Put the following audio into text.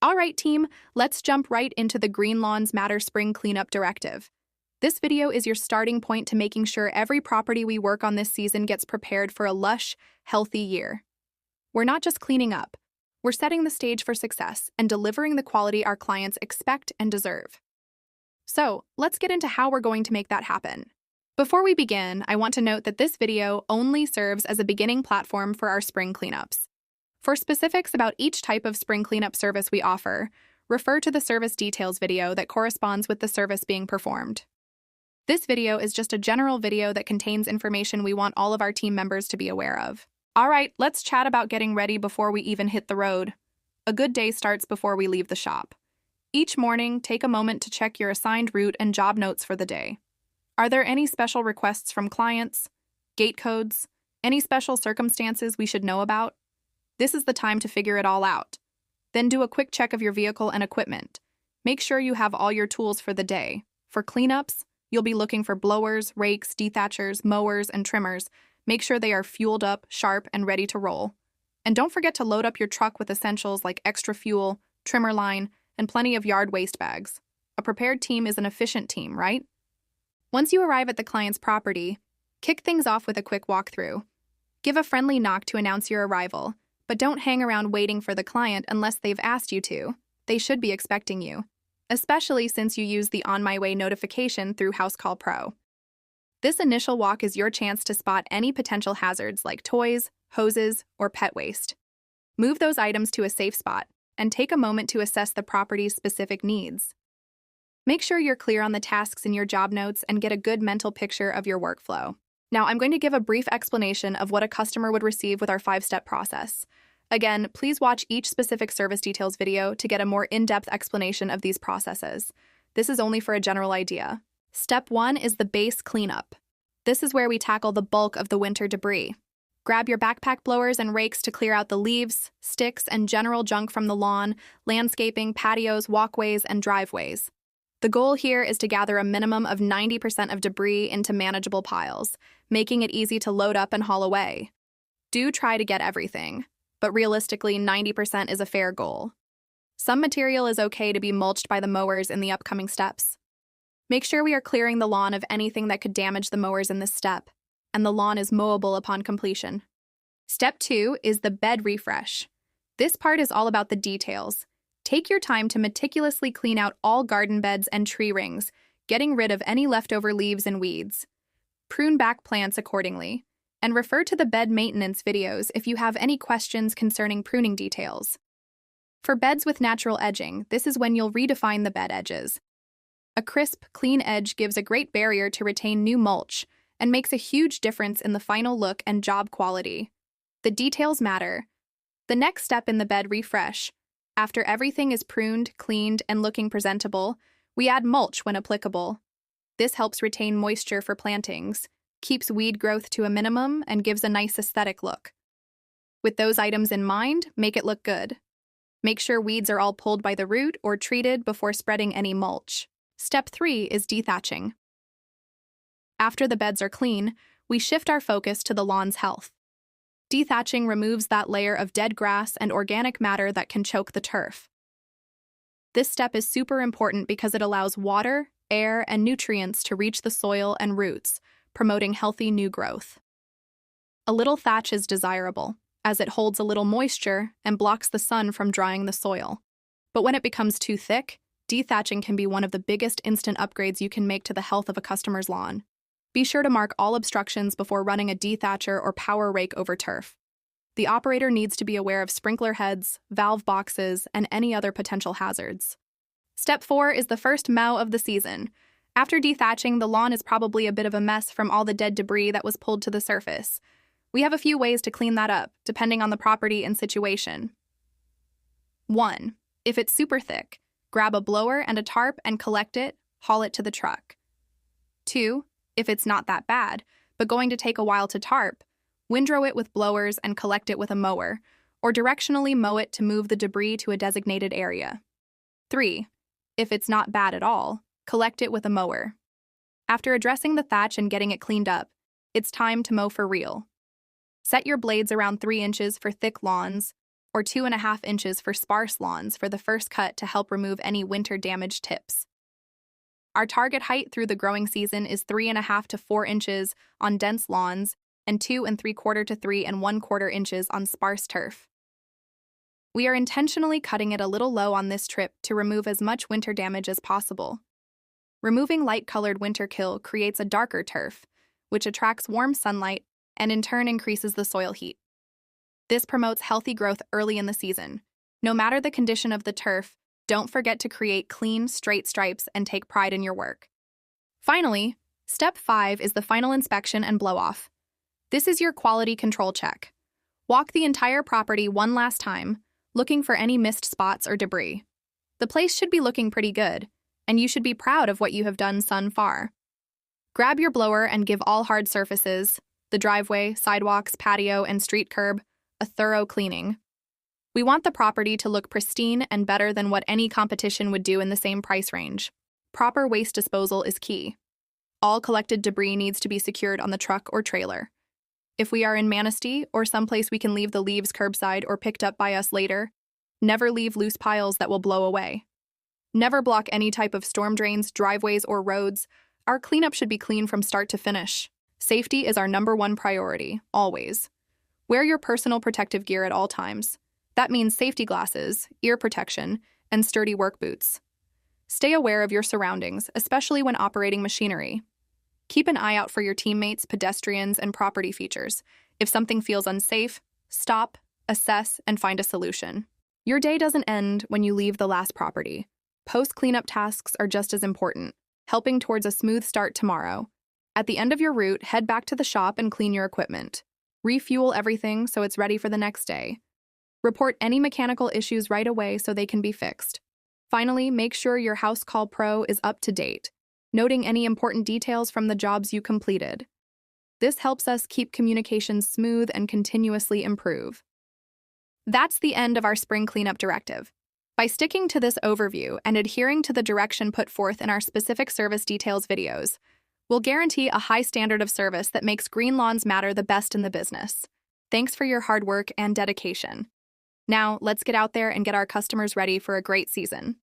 All right, team, let's jump right into the Green Lawns Matter Spring Cleanup Directive. This video is your starting point to making sure every property we work on this season gets prepared for a lush, healthy year. We're not just cleaning up, we're setting the stage for success and delivering the quality our clients expect and deserve. So, let's get into how we're going to make that happen. Before we begin, I want to note that this video only serves as a beginning platform for our spring cleanups. For specifics about each type of spring cleanup service we offer, refer to the service details video that corresponds with the service being performed. This video is just a general video that contains information we want all of our team members to be aware of. All right, let's chat about getting ready before we even hit the road. A good day starts before we leave the shop. Each morning, take a moment to check your assigned route and job notes for the day. Are there any special requests from clients, gate codes, any special circumstances we should know about? This is the time to figure it all out. Then do a quick check of your vehicle and equipment. Make sure you have all your tools for the day. For cleanups, you'll be looking for blowers, rakes, dethatchers, mowers, and trimmers. Make sure they are fueled up, sharp, and ready to roll. And don't forget to load up your truck with essentials like extra fuel, trimmer line, and plenty of yard waste bags. A prepared team is an efficient team, right? Once you arrive at the client's property, kick things off with a quick walkthrough. Give a friendly knock to announce your arrival, but don't hang around waiting for the client unless they've asked you to. They should be expecting you, especially since you use the On My Way notification through House Call Pro. This initial walk is your chance to spot any potential hazards like toys, hoses, or pet waste. Move those items to a safe spot and take a moment to assess the property's specific needs. Make sure you're clear on the tasks in your job notes and get a good mental picture of your workflow. Now, I'm going to give a brief explanation of what a customer would receive with our 5-step process. Again, please watch each specific service details video to get a more in-depth explanation of these processes. This is only for a general idea. Step 1 is the base cleanup. This is where we tackle the bulk of the winter debris. Grab your backpack blowers and rakes to clear out the leaves, sticks, and general junk from the lawn, landscaping, patios, walkways, and driveways. The goal here is to gather a minimum of 90% of debris into manageable piles, making it easy to load up and haul away. Do try to get everything, but realistically, 90% is a fair goal. Some material is okay to be mulched by the mowers in the upcoming steps. Make sure we are clearing the lawn of anything that could damage the mowers in this step, and the lawn is mowable upon completion. Step 2 is the bed refresh. This part is all about the details. Take your time to meticulously clean out all garden beds and tree rings, getting rid of any leftover leaves and weeds. Prune back plants accordingly, and refer to the bed maintenance videos if you have any questions concerning pruning details. For beds with natural edging, this is when you'll redefine the bed edges. A crisp, clean edge gives a great barrier to retain new mulch and makes a huge difference in the final look and job quality. The details matter. The next step in the bed refresh. After everything is pruned, cleaned, and looking presentable, we add mulch when applicable. This helps retain moisture for plantings, keeps weed growth to a minimum, and gives a nice aesthetic look. With those items in mind, make it look good. Make sure weeds are all pulled by the root or treated before spreading any mulch. Step 3 is dethatching. After the beds are clean, we shift our focus to the lawn's health. Dethatching removes that layer of dead grass and organic matter that can choke the turf. This step is super important because it allows water, air, and nutrients to reach the soil and roots, promoting healthy new growth. A little thatch is desirable, as it holds a little moisture and blocks the sun from drying the soil. But when it becomes too thick, dethatching can be one of the biggest instant upgrades you can make to the health of a customer's lawn. Be sure to mark all obstructions before running a dethatcher or power rake over turf. The operator needs to be aware of sprinkler heads, valve boxes, and any other potential hazards. Step 4 is the first mow of the season. After dethatching, the lawn is probably a bit of a mess from all the dead debris that was pulled to the surface. We have a few ways to clean that up, depending on the property and situation. 1. If it's super thick, grab a blower and a tarp and collect it, haul it to the truck. 2. If it's not that bad, but going to take a while to tarp, windrow it with blowers and collect it with a mower, or directionally mow it to move the debris to a designated area. 3. If it's not bad at all, collect it with a mower. After addressing the thatch and getting it cleaned up, it's time to mow for real. Set your blades around 3 inches for thick lawns, or 2.5 inches for sparse lawns for the first cut to help remove any winter damage tips. Our target height through the growing season is 3.5 to 4 inches on dense lawns and 2.75 to 3.25 inches on sparse turf. We are intentionally cutting it a little low on this trip to remove as much winter damage as possible. Removing light-colored winter kill creates a darker turf, which attracts warm sunlight and in turn increases the soil heat. This promotes healthy growth early in the season. No matter the condition of the turf, don't forget to create clean, straight stripes and take pride in your work. Finally, step 5 is the final inspection and blow-off. This is your quality control check. Walk the entire property one last time, looking for any missed spots or debris. The place should be looking pretty good, and you should be proud of what you have done so far. Grab your blower and give all hard surfaces, the driveway, sidewalks, patio, and street curb, a thorough cleaning. We want the property to look pristine and better than what any competition would do in the same price range. Proper waste disposal is key. All collected debris needs to be secured on the truck or trailer. If we are in Manistee or someplace we can leave the leaves curbside or picked up by us later, never leave loose piles that will blow away. Never block any type of storm drains, driveways, or roads. Our cleanup should be clean from start to finish. Safety is our #1 priority, always. Wear your personal protective gear at all times. That means safety glasses, ear protection, and sturdy work boots. Stay aware of your surroundings, especially when operating machinery. Keep an eye out for your teammates, pedestrians, and property features. If something feels unsafe, stop, assess, and find a solution. Your day doesn't end when you leave the last property. Post-cleanup tasks are just as important, helping towards a smooth start tomorrow. At the end of your route, head back to the shop and clean your equipment. Refuel everything so it's ready for the next day. Report any mechanical issues right away so they can be fixed. Finally, make sure your House Call Pro is up to date, noting any important details from the jobs you completed. This helps us keep communications smooth and continuously improve. That's the end of our Spring Cleanup Directive. By sticking to this overview and adhering to the direction put forth in our specific service details videos, we'll guarantee a high standard of service that makes Green Lawns Matter the best in the business. Thanks for your hard work and dedication. Now, let's get out there and get our customers ready for a great season.